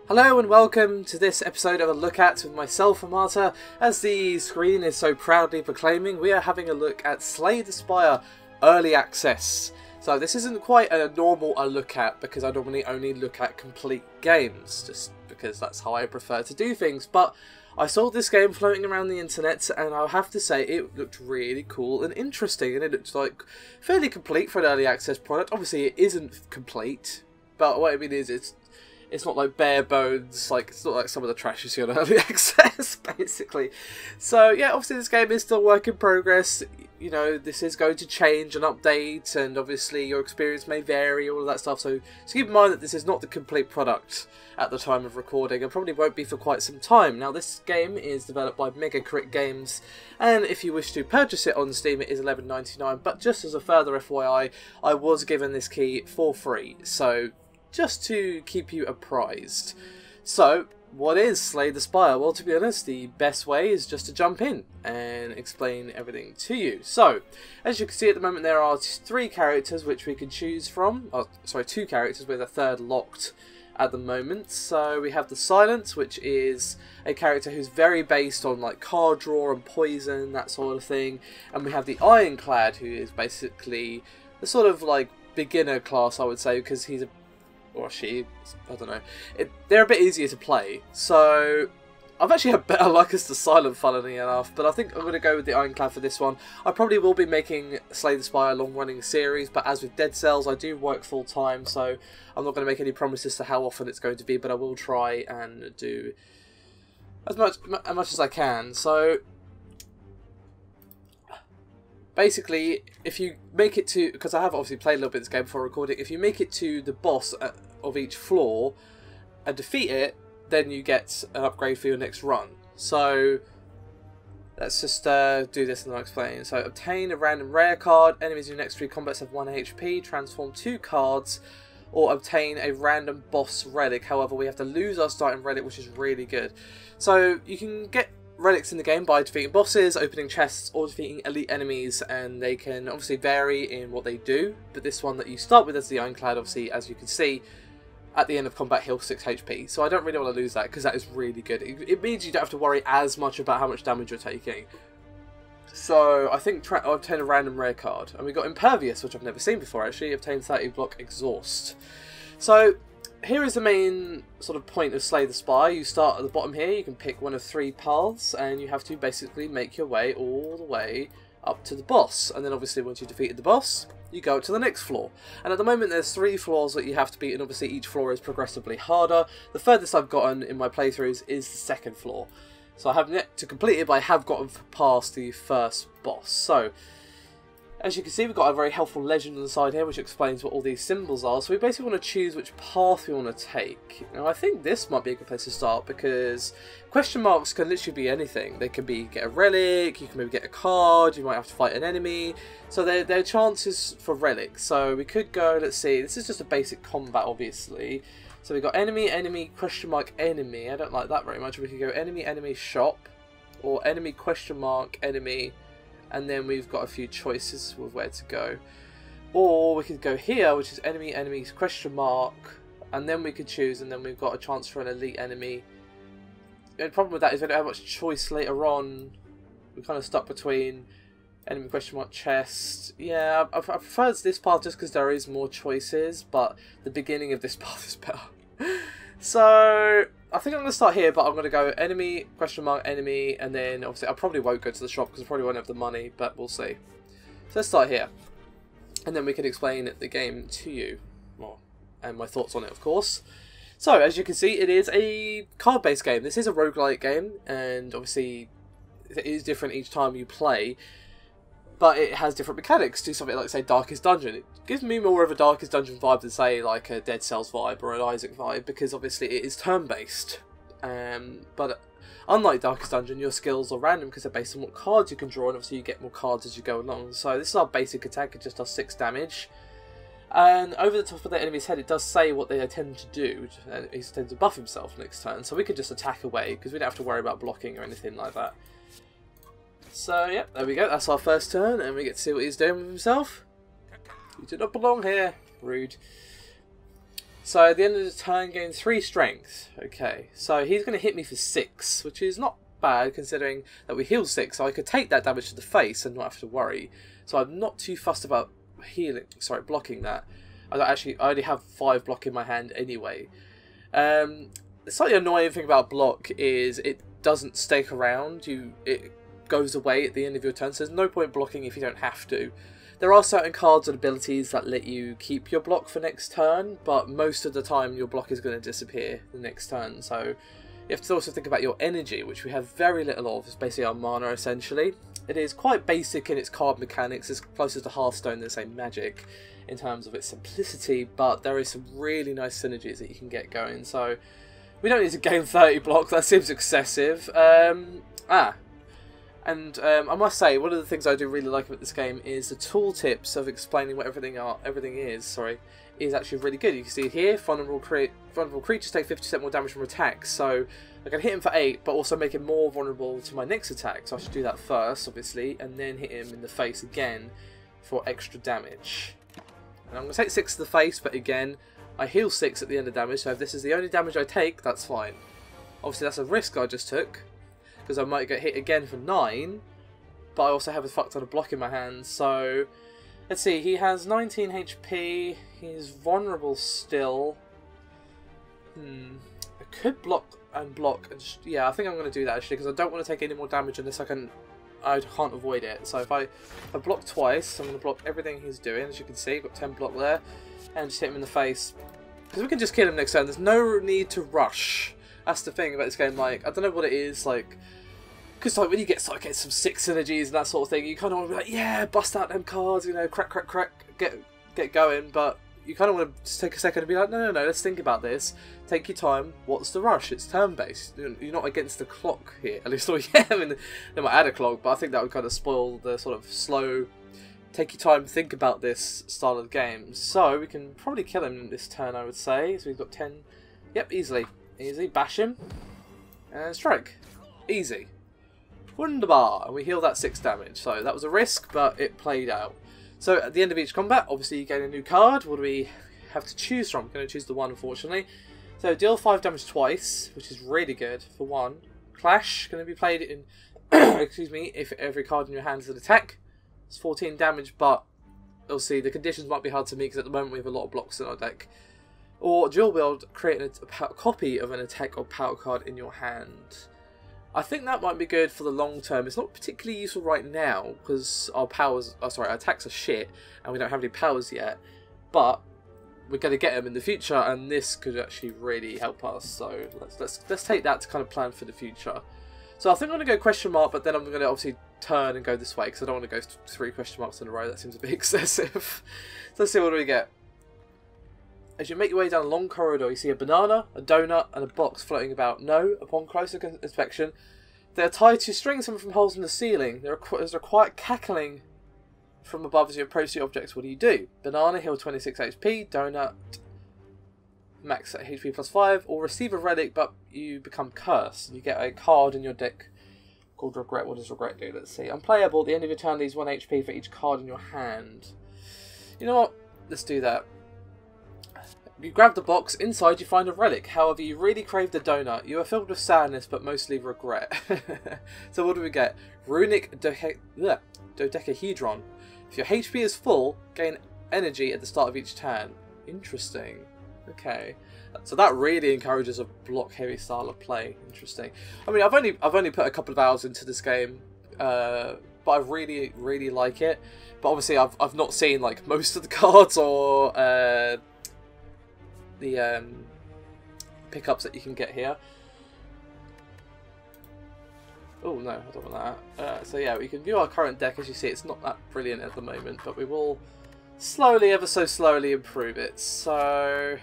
Hello and welcome to this episode of A Look At with myself, Amata. As the screen is so proudly proclaiming, we are having a look at Slay the Spire Early Access. So this isn't quite a normal A Look At, because I normally only look at complete games, just because that's how I prefer to do things. But I saw this game floating around the internet and I'll have to say it looked really cool and interesting, and it looked like fairly complete for an early access product. Obviously it isn't complete, but what I mean is it's not like bare bones, like it's not like some of the trash you see on early access, basically. So yeah, obviously this game is still work in progress. You know, this is going to change and update, and obviously your experience may vary, all of that stuff. So keep in mind that this is not the complete product at the time of recording, and probably won't be for quite some time. Now, this game is developed by Mega Crit Games, and if you wish to purchase it on Steam, it is $11.99. But just as a further FYI, I was given this key for free, so just to keep you apprised. So, what is Slay the Spire? Well, to be honest, the best way is just to jump in and explain everything to you. So, as you can see at the moment, there are three characters which we can choose from. Oh, sorry, two characters with a third locked at the moment. So we have the Silence, which is a character who's very based on like card draw and poison, that sort of thing. And we have the Ironclad, who is basically the sort of like beginner class, I would say, because he's a or she, I don't know. They're a bit easier to play. So I've actually had better luck as the Silent, funnily enough, but I think I'm going to go with the Ironclad for this one. I probably will be making Slay the Spire a long-running series, but as with Dead Cells, I do work full-time, so I'm not going to make any promises to how often it's going to be, but I will try and do as much as I can. So basically, if you make it to, because I have obviously played a little bit of this game before recording, if you make it to the boss of each floor and defeat it, then you get an upgrade for your next run. So let's just do this and I'll explain. So obtain a random rare card, enemies in your next 3 combats have 1 HP, transform 2 cards, or obtain a random boss relic. However, we have to lose our starting relic, which is really good. So you can get relics in the game by defeating bosses, opening chests, or defeating elite enemies, and they can obviously vary in what they do. But this one that you start with as the Ironclad, obviously, as you can see, at the end of combat heals 6 HP. So I don't really want to lose that, because that is really good. It means you don't have to worry as much about how much damage you're taking. So I think I'll obtain a random rare card. And we got Impervious, which I've never seen before actually. Obtain 30 block Exhaust. So here is the main sort of point of Slay the Spire. You start at the bottom here, you can pick one of 3 paths, and you have to basically make your way all the way up to the boss. And then obviously once you've defeated the boss, you go to the next floor. And at the moment there's 3 floors that you have to beat, and obviously each floor is progressively harder. The furthest I've gotten in my playthroughs is the 2nd floor. So I haven't yet to complete it, but I have gotten past the first boss. So as you can see, we've got a very helpful legend on the side here which explains what all these symbols are. So we basically want to choose which path we want to take. Now I think this might be a good place to start, because question marks can literally be anything. They can be get a relic, you can maybe get a card, you might have to fight an enemy. So they're chances for relics. So we could go, let's see, this is just a basic combat obviously. So we've got enemy, enemy, question mark, enemy. I don't like that very much. We could go enemy, enemy, shop, or enemy, question mark, enemy. And then we've got a few choices with where to go. Or we could go here, which is enemy, enemy, question mark, and then we could choose, and then we've got a chance for an elite enemy. The problem with that is we don't have much choice later on. We're kind of stuck between enemy, question mark, chest. Yeah, I prefer this path just because there is more choices, but the beginning of this path is better. So I think I'm going to start here, but I'm going to go enemy, question mark, enemy, and then obviously I probably won't go to the shop because I probably won't have the money, but we'll see. So let's start here, and then we can explain the game to you, well, and my thoughts on it, of course. So as you can see, it is a card-based game. This is a roguelike game, and obviously it is different each time you play. But it has different mechanics. Do something like, say, Darkest Dungeon. It gives me more of a Darkest Dungeon vibe than, say, like a Dead Cells vibe or an Isaac vibe, because obviously it is turn-based. But unlike Darkest Dungeon, your skills are random because they're based on what cards you can draw, and obviously you get more cards as you go along. So this is our basic attack. It just does 6 damage. And over the top of the enemy's head, it does say what they intend to do. And he tends to buff himself next turn. So we could just attack away, because we don't have to worry about blocking or anything like that. So, yeah, there we go. That's our first turn, and we get to see what he's doing with himself. You do not belong here. Rude. So at the end of the turn, gain 3 strength. Okay, so he's going to hit me for 6, which is not bad considering that we heal 6, so I could take that damage to the face and not have to worry. So I'm not too fussed about blocking that. I already have 5 block in my hand anyway. The slightly annoying thing about block is it doesn't stake around. It goes away at the end of your turn, so there's no point blocking if you don't have to. There are certain cards and abilities that let you keep your block for next turn, but most of the time your block is going to disappear the next turn, so you have to also think about your energy, which we have very little of. It's basically our mana, essentially. It is quite basic in its card mechanics. It's closer to Hearthstone than, say, Magic in terms of its simplicity, but there is some really nice synergies that you can get going, so we don't need to gain 30 block. That seems excessive. I must say, one of the things I do really like about this game is the tooltips of explaining what everything is actually really good. You can see here, vulnerable creatures take 50% more damage from attacks, so I can hit him for 8, but also make him more vulnerable to my next attack, so I should do that first, obviously, and then hit him in the face again for extra damage. And I'm going to take 6 to the face, but again, I heal 6 at the end of damage, so if this is the only damage I take, that's fine. Obviously that's a risk I just took, because I might get hit again for 9, but I also have a fuck ton of block in my hands, so let's see, he has 19 HP, he's vulnerable still. I could block, and yeah, I think I'm going to do that actually, because I don't want to take any more damage unless I can't avoid it. So if I block twice, I'm going to block everything he's doing, as you can see, got 10 block there, and just hit him in the face, because we can just kill him next turn. There's no need to rush. That's the thing about this game, like, I don't know what it is, like, because like, when you get some 6 synergies and that sort of thing, you kind of want to be like, yeah, bust out them cards, you know, crack, get going, but you kind of want to just take a second and be like, no, let's think about this, take your time, what's the rush, it's turn-based, you're not against the clock here, at least, yeah, I mean, they might add a clock, but I think that would kind of spoil the sort of slow, take your time, think about this style of game. So we can probably kill him in this turn, I would say, so we've got 10, yep, easily, bash him, and strike, easy. Wunderbar, and we heal that 6 damage, so that was a risk, but it played out. So at the end of each combat, obviously you gain a new card. What do we have to choose from? I'm going to choose the 1, unfortunately. So deal 5 damage twice, which is really good for 1. Clash, going to be played in, excuse me, if every card in your hand is an attack. It's 14 damage, but obviously the conditions might be hard to meet, because at the moment we have a lot of blocks in our deck. Or dual wield, create a copy of an attack or power card in your hand. I think that might be good for the long term. It's not particularly useful right now because our our attacks are shit and we don't have any powers yet. But we're going to get them in the future, and this could actually really help us. So let's take that to kind of plan for the future. So I think I'm going to go question mark, but then I'm going to obviously turn and go this way because I don't want to go 3 question marks in a row. That seems a bit excessive. So let's see, what do we get? As you make your way down a long corridor, you see a banana, a donut, and a box floating about. No, upon closer inspection, they are tied to strings coming from holes in the ceiling. There's a quiet cackling from above as you approach the objects. What do you do? Banana, heal 26 HP. Donut, max HP plus 5. Or receive a relic, but you become cursed. You get a card in your deck called Regret. What does Regret do? Let's see. Unplayable. At the end of your turn, leaves 1 HP for each card in your hand. You know what? Let's do that. You grab the box, inside you find a relic. However, you really crave the donut. You are filled with sadness, but mostly regret. So what do we get? Runic Dodecahedron. If your HP is full, gain energy at the start of each turn. Interesting. Okay. So that really encourages a block-heavy style of play. Interesting. I mean, I've only put a couple of hours into this game, but I really like it. But obviously, I've not seen like most of the cards or the pickups that you can get here. Oh no, I don't want that. So yeah, we can view our current deck. As you see, it's not that brilliant at the moment, but we will slowly, ever so slowly, improve it. So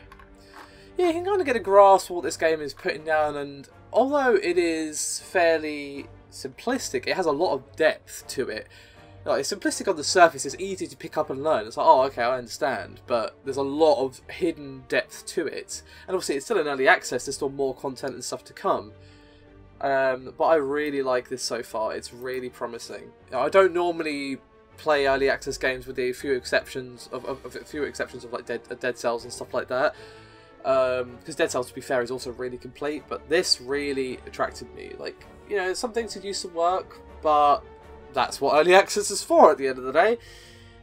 yeah, you can kind of get a grasp of what this game is putting down, and although it is fairly simplistic, it has a lot of depth to it. Like, it's simplistic on the surface, it's easy to pick up and learn. It's like, oh, okay, I understand. But there's a lot of hidden depth to it. And obviously, it's still in early access, there's still more content and stuff to come. But I really like this so far, it's really promising. I don't normally play early access games with the few exceptions of like Dead Cells and stuff like that. Because Dead Cells, to be fair, is also really complete, but this really attracted me. Like, you know, some things could use some work, but that's what early access is for at the end of the day.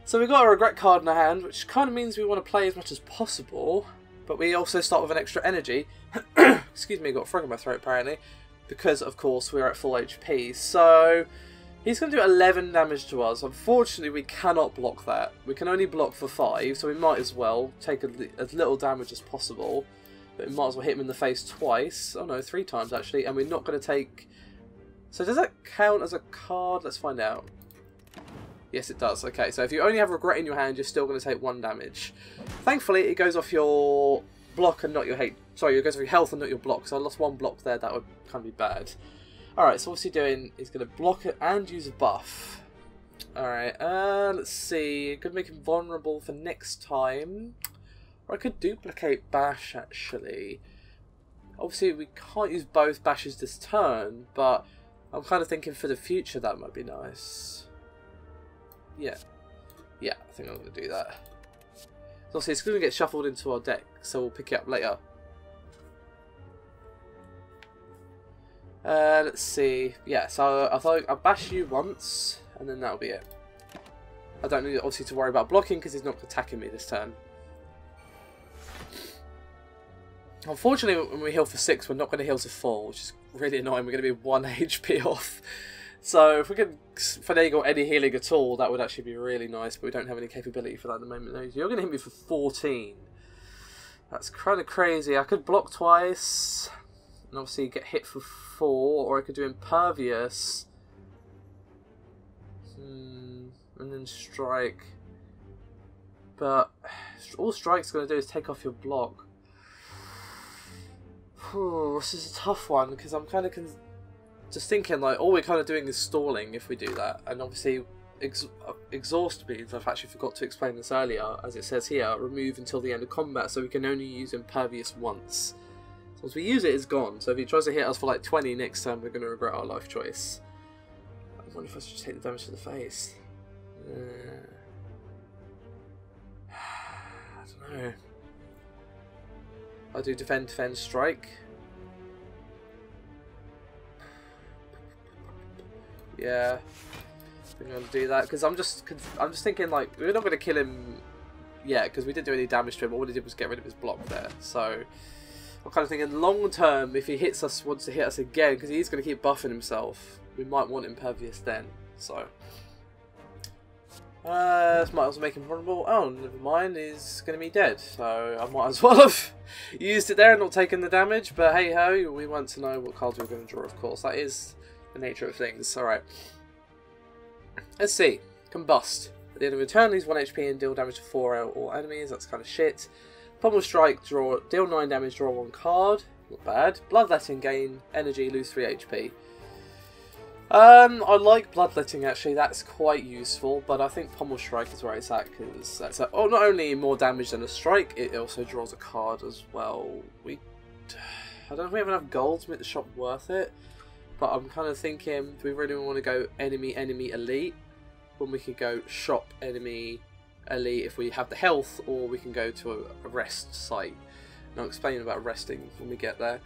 So we've got a regret card in our hand, which kind of means we want to play as much as possible, but we also start with an extra energy. Excuse me, got a frog in my throat apparently, because of course we're at full HP. So he's going to do 11 damage to us. Unfortunately, we cannot block that. We can only block for 5, so we might as well take as little damage as possible. But we might as well hit him in the face twice. Oh no, 3 times actually, and we're not going to take... So does that count as a card? Let's find out. Yes, it does. Okay, so if you only have regret in your hand, you're still going to take 1 damage. Thankfully, it goes off your block and not your hate. Sorry, it goes off your health and not your block. So I lost 1 block there. That would kind of be bad. Alright, so what's he doing? He's going to block it and use a buff. Alright, let's see. Could make him vulnerable for next time. Or I could duplicate Bash, actually. Obviously, we can't use both Bashes this turn, but I'm kind of thinking for the future that might be nice. Yeah, I think I'm going to do that. So obviously it's going to get shuffled into our deck, so we'll pick it up later. Let's see. Yeah, so I thought I'll bash you once, and then that'll be it. I don't need obviously to worry about blocking because he's not attacking me this turn. Unfortunately, when we heal for 6, we're not going to heal to full, which is really annoying. We're going to be 1 HP off. So if we can finagle any healing at all, that would actually be really nice, but we don't have any capability for that at the moment. No, you're going to hit me for 14. That's kind of crazy. I could block twice, and obviously get hit for 4, or I could do Impervious, and then Strike. But all Strike's going to do is take off your block. This is a tough one, because I'm kind of just thinking, like, all we're kind of doing is stalling if we do that. And obviously, exhaust means, I've actually forgot to explain this earlier, as it says here, remove until the end of combat, so we can only use Impervious once. So once we use it, it's gone. So if he tries to hit us for like 20 next time, we're going to regret our life choice. I wonder if I should just take the damage to the face. I don't know. I do defend, defend, strike. Yeah, I'm going to do that because I'm just thinking, like, we're not going to kill him yet because we didn't do any damage to him. All we did was get rid of his block there. So I'm kind of thinking long term, if he wants to hit us again, because he's going to keep buffing himself, we might want Impervious then. So this might also make him vulnerable. Oh, never mind, he's going to be dead. So I might as well have used it there and not taken the damage. But hey ho, we want to know what cards we're going to draw, of course. That is the nature of things. Alright. Let's see. Combust. At the end of the turn, lose 1 HP and deal damage to 4 all enemies. That's kind of shit. Pummel Strike, deal 9 damage, draw 1 card. Not bad. Bloodletting, gain energy, lose 3 HP. I like Bloodletting actually, that's quite useful, but I think Pummel Strike is where it's at, because that's not only more damage than a strike, it also draws a card as well. I don't know if we have enough gold to make the shop worth it. But I'm kind of thinking, do we really want to go enemy, elite? When we could go shop, enemy, elite if we have the health, or we can go to a rest site. And I'll explain about resting when we get there.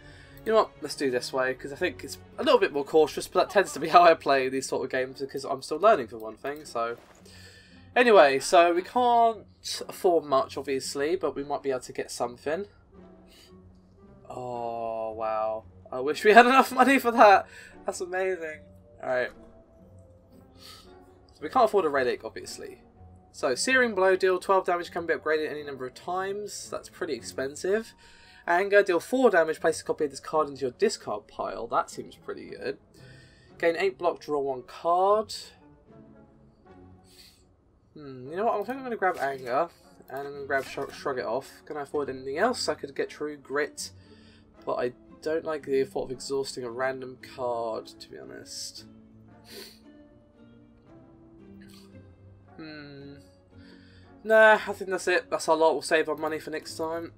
You know what, let's do this way, because I think it's a little bit more cautious, but that tends to be how I play these sort of games, because I'm still learning for one thing, so... Anyway, so we can't afford much, obviously, but we might be able to get something. Oh, wow. I wish we had enough money for that. That's amazing. Alright. So we can't afford a relic, obviously. So, Searing Blow, deal 12 damage, can be upgraded any number of times. That's pretty expensive. Anger, deal 4 damage, place a copy of this card into your discard pile. That seems pretty good. Gain 8 block, draw 1 card. You know what, I think I'm going to grab Anger. And I'm going to grab Shrug It Off. Can I afford anything else? I could get True Grit. But I don't like the thought of exhausting a random card, to be honest. Nah, I think that's it. That's our lot. We'll save our money for next time.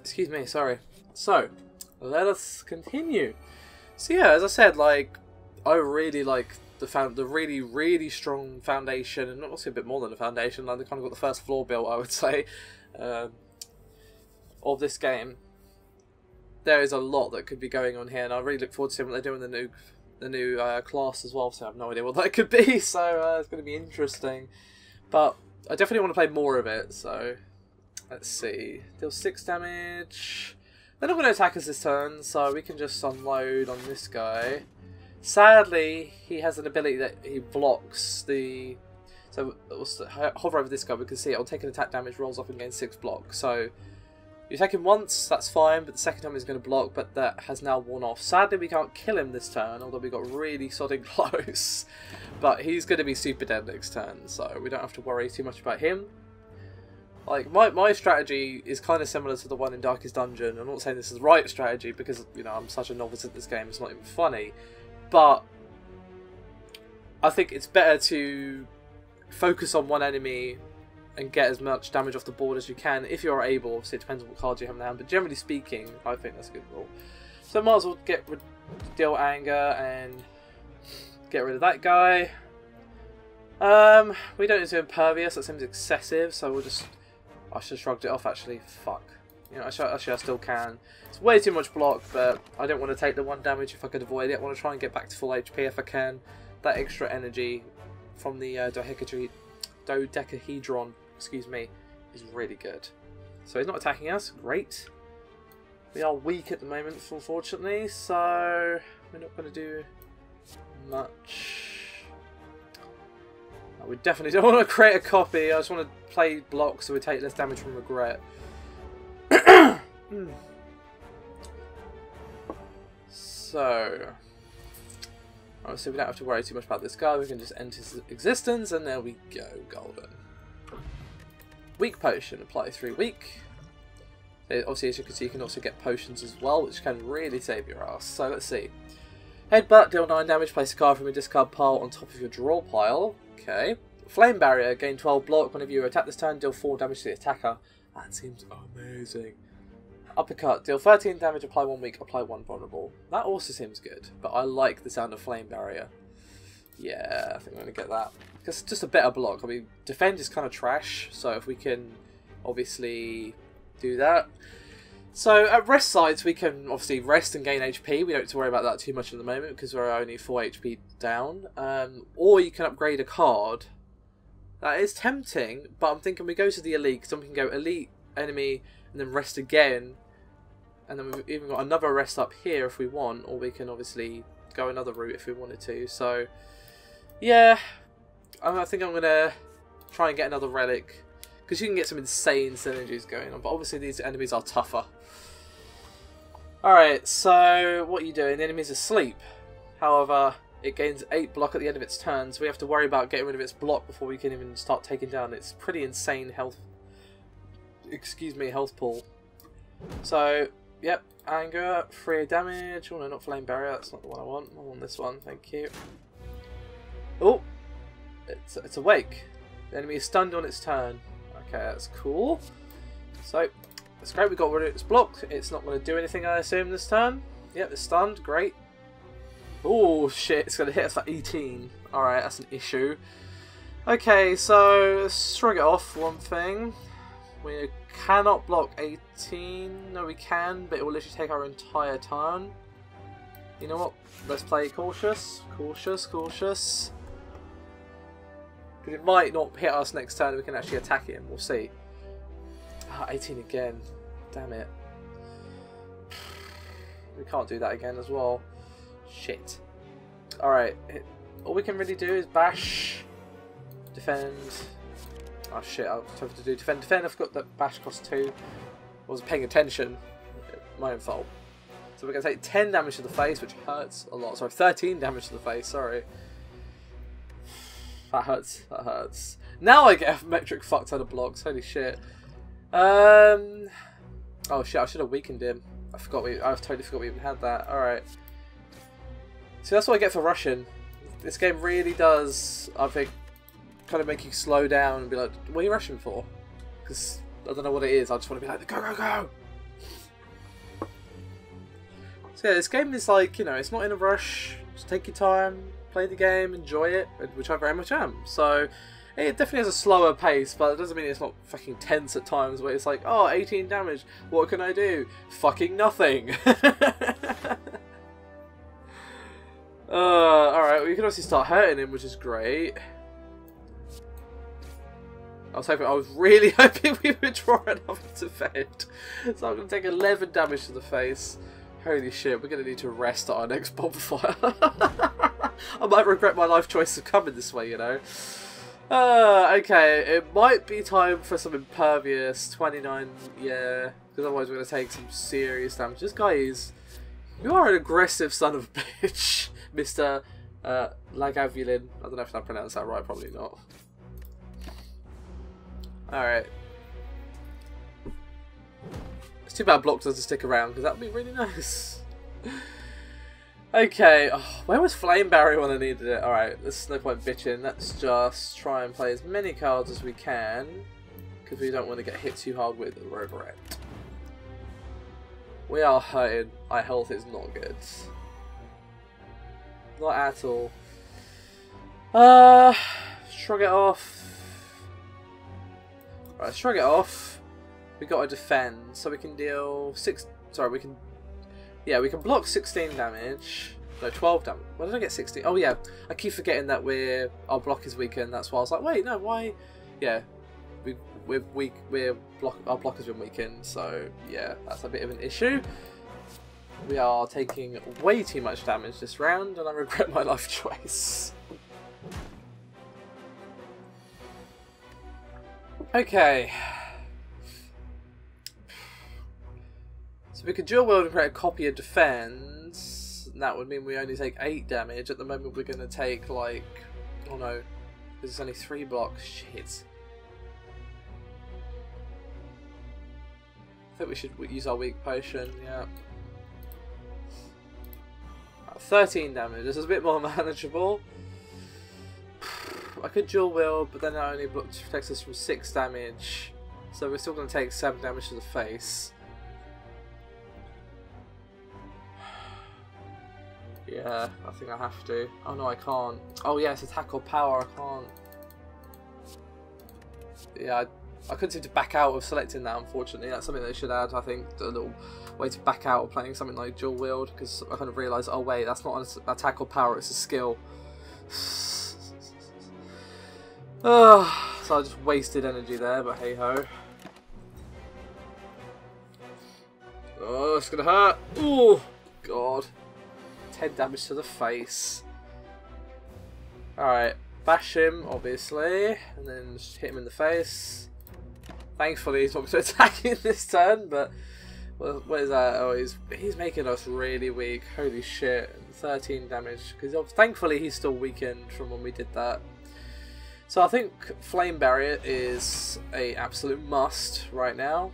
Excuse me, sorry. So, let us continue. So yeah, as I said, like, I really like the really strong foundation, and also a bit more than a foundation. Like, they kind of got the first floor built, I would say. of this game. There is a lot that could be going on here, and I really look forward to seeing what they do in the new class as well. So I have no idea what that could be. So it's going to be interesting, but I definitely want to play more of it. So let's see. Deal 6 damage. They're not going to attack us this turn, so we can just unload on this guy. Sadly, he has an ability that he blocks the... So we'll hover over this guy, we can see it'll take an attack damage, rolls off and gain 6 blocks. So you attack him once, that's fine, but the second time he's going to block, but that has now worn off. Sadly, we can't kill him this turn, although we got really sodding close. But he's going to be super dead next turn, so we don't have to worry too much about him. Like, my strategy is kind of similar to the one in Darkest Dungeon. I'm not saying this is the right strategy because, you know, I'm such a novice at this game, it's not even funny. But I think it's better to focus on one enemy and get as much damage off the board as you can, if you're able. Obviously, it depends on what cards you have in hand, but generally speaking, I think that's a good rule. So I might as well deal anger and get rid of that guy. We don't need to impervious, that seems excessive, so we'll just... I should have shrugged it off, actually. Fuck. You know, actually, I still can. It's way too much block, but I don't want to take the 1 damage if I could avoid it. I want to try and get back to full HP if I can. That extra energy from the dodecahedron, excuse me, is really good. So he's not attacking us. Great. We are weak at the moment, unfortunately, so we're not going to do much. We definitely don't want to create a copy. I just want to play blocks so we take less damage from regret. So, obviously we don't have to worry too much about this guy. We can just end his existence, and there we go, golden. Weak potion, apply 3 weak. Obviously, as you can see, you can also get potions as well, which can really save your ass. So let's see. Headbutt, deal 9 damage, place a card from your discard pile on top of your draw pile. Okay. Flame barrier, gain 12 block. Whenever you attack this turn, deal 4 damage to the attacker. That seems amazing. Uppercut, deal 13 damage, apply 1 weak, apply 1 vulnerable. That also seems good, but I like the sound of flame barrier. Yeah, I think I'm going to get that. Because it's just a better block. I mean, defend is kind of trash, so if we can obviously do that. So at rest sites we can obviously rest and gain HP. We don't have to worry about that too much at the moment because we're only 4 HP down. Or you can upgrade a card. That is tempting, but I'm thinking we go to the elite, because then we can go elite, enemy, and then rest again. And then we've even got another rest up here if we want, or we can obviously go another route if we wanted to. So yeah, I think I'm going to try and get another relic, because you can get some insane synergies going on, but obviously these enemies are tougher. Alright, so what are you doing? The enemy's asleep. However, it gains 8 block at the end of its turn, so we have to worry about getting rid of its block before we can even start taking down its pretty insane health. Excuse me, health pool. So, yep, anger, 3 damage. Oh no, not flame barrier, that's not the one I want. I want this one, thank you. Oh, it's awake. The enemy is stunned on its turn. Okay, that's cool. So, that's great, we got rid of its block. It's not going to do anything, I assume, this turn. Yep, it's stunned, great. Oh shit, it's going to hit us for 18. Alright, that's an issue. Okay, so let's shrug it off one thing. We cannot block 18. No, we can, but it will literally take our entire turn. You know what? Let's play cautious. Cautious, cautious. Because it might not hit us next turn, we can actually attack him. We'll see. Ah, 18 again. Damn it. We can't do that again as well. Shit. Alright. All we can really do is bash, defend. Oh shit, I was hoping to do defend. I forgot that bash costs 2. I wasn't paying attention. My own fault. So we're going to take 10 damage to the face, which hurts a lot. Sorry, 13 damage to the face, sorry. That hurts. That hurts. Now I get a metric fuck ton of blocks. Holy shit. Oh shit, I should have weakened him. I totally forgot we even had that. Alright. So that's what I get for rushing. This game really does, I think, kind of make you slow down and be like, what are you rushing for? Because I don't know what it is. I just want to be like, go, go, go! So yeah, this game is like, you know, it's not in a rush. Just take your time, play the game, enjoy it, which I very much am. So It definitely has a slower pace, but it doesn't mean it's not fucking tense at times where it's like, oh, 18 damage, what can I do? Fucking nothing. Alright, well, you can obviously start hurting him, which is great. I was really hoping we would draw enough to defend. So I'm going to take 11 damage to the face. Holy shit, we're going to need to rest at our next bonfire. I might regret my life choice of coming this way, you know. Okay, it might be time for some impervious. 29, yeah. Because otherwise we're going to take some serious damage. This guy is... You are an aggressive son of a bitch, Mr. Lagavulin. I don't know if I pronounced that right, probably not. Alright. It's too bad Block doesn't stick around, because that would be really nice. Okay, oh, where was Flame Barrier when I needed it? Alright, there's no point bitching. Let's just try and play as many cards as we can, because we don't want to get hit too hard with Regret. We are hurting. Our health is not good. Not at all. Shrug it off. Right, shrug it off. We got to defend, so we can deal 6. Sorry, we can. Yeah, we can block 16 damage. No, 12 damage. Why did I get 16? Oh yeah, I keep forgetting that our block is weakened. That's why I was like, wait, no, why? Yeah, we're weak. Our block has been weakened, so yeah, that's a bit of an issue. We are taking way too much damage this round, and I regret my life choice. Okay. So we could dual wield and create a copy of defense. That would mean we only take 8 damage. At the moment we're going to take like... Oh no. Because it's only 3 blocks. Shit. I think we should use our weak potion. Yeah. 13 damage. This is a bit more manageable. I could dual wield, but then that only protects us from 6 damage. So we're still going to take 7 damage to the face. Yeah, I think I have to. Oh no, I can't. Oh yeah, it's attack or power, I can't. Yeah, I couldn't seem to back out of selecting that, unfortunately. That's something they should add, I think, a little way to back out of playing something like dual wield, because I kind of realised, oh wait, that's not an attack or power, it's a skill. So I just wasted energy there, but hey ho. Oh, it's gonna hurt. Oh, God. 10 damage to the face. Alright, bash him, obviously, and then just hit him in the face. Thankfully, he's not going to attack in this turn, but what is that? Oh, he's making us really weak. Holy shit. 13 damage. Because thankfully, he's still weakened from when we did that. So I think Flame Barrier is a absolute must right now.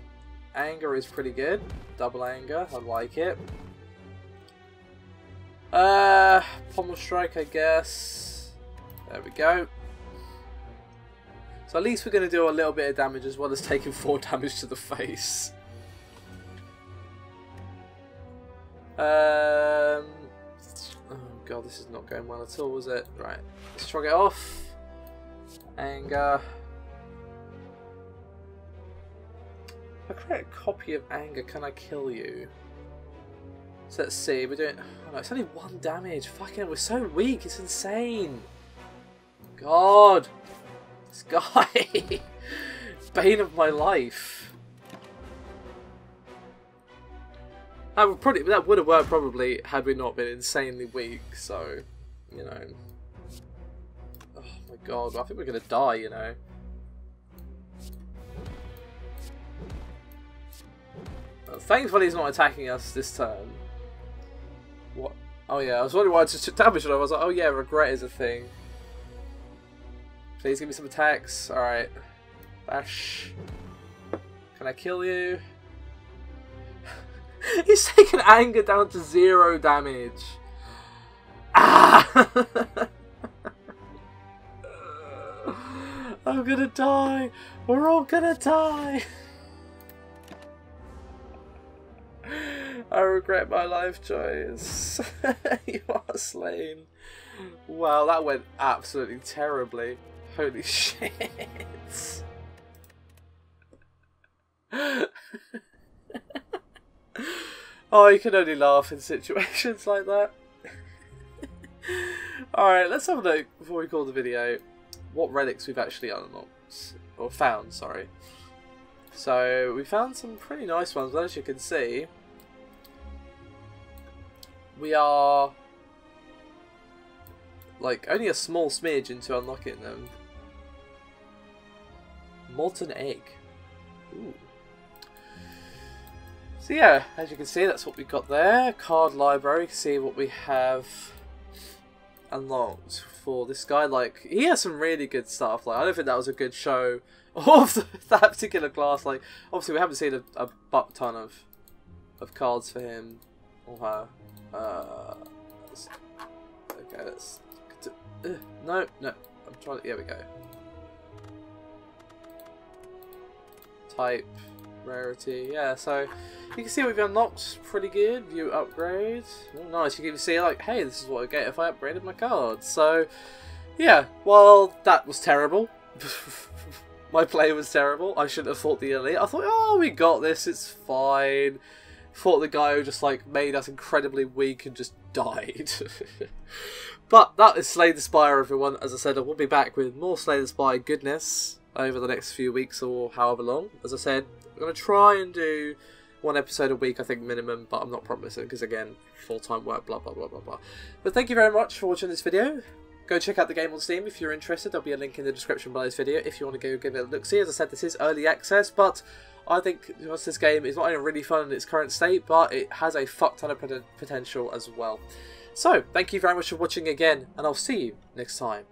Anger is pretty good. Double Anger, I like it. Pommel Strike, I guess. There we go. So at least we're going to do a little bit of damage as well as taking 4 damage to the face. Oh god, this is not going well at all, is it? Right, let's shrug it off. Anger. If I create a copy of Anger, can I kill you? So let's see, we're doing... Oh no, it's only 1 damage. Fucking hell, we're so weak, it's insane. God. This guy. Bane of my life. That would have worked probably had we not been insanely weak, so, you know. Oh my god, I think we're going to die, you know. Well, thankfully he's not attacking us this turn. What? Oh yeah, I was wondering why I just took damage and I was like, oh yeah, regret is a thing. Please give me some attacks. Alright. Bash. Can I kill you? He's taken Anger down to 0 damage. Ah! I'm gonna die. We're all gonna die. I regret my life choice. You are slain. Wow, that went absolutely terribly. Holy shit. Oh, you can only laugh in situations like that. Alright, let's have a look, before we call the video, what relics we've actually unlocked. Or found, sorry. So, we found some pretty nice ones, but as you can see, we are like only a small smidge into unlocking them. Molten egg. Ooh. So yeah, as you can see, that's what we got there. Card library. You can see what we have unlocked for this guy. Like, he has some really good stuff. Like, I don't think that was a good show of that particular class. Like, obviously we haven't seen a buck ton of cards for him or her. Okay, let's. No. I'm trying to. Here we go. Type, rarity. Yeah, so you can see what we've unlocked. Pretty good. View upgrade. Oh, nice. You can see like, hey, this is what I get if I upgraded my cards. So yeah. Well, that was terrible. My play was terrible. I shouldn't have fought the elite. I thought, oh, we got this. It's fine. Fought the guy who just like made us incredibly weak and just died. But that is Slay the Spire, everyone. As I said, I will be back with more Slay the Spire goodness over the next few weeks or however long. As I said, I'm going to try and do one episode a week, I think, minimum, but I'm not promising because, again, full-time work, blah, blah, blah, blah, blah. But thank you very much for watching this video. Go check out the game on Steam if you're interested. There'll be a link in the description below this video if you want to go give it a look-see. As I said, this is early access, but I think this game is not only really fun in its current state, but it has a fuck ton of potential as well. So, thank you very much for watching again, and I'll see you next time.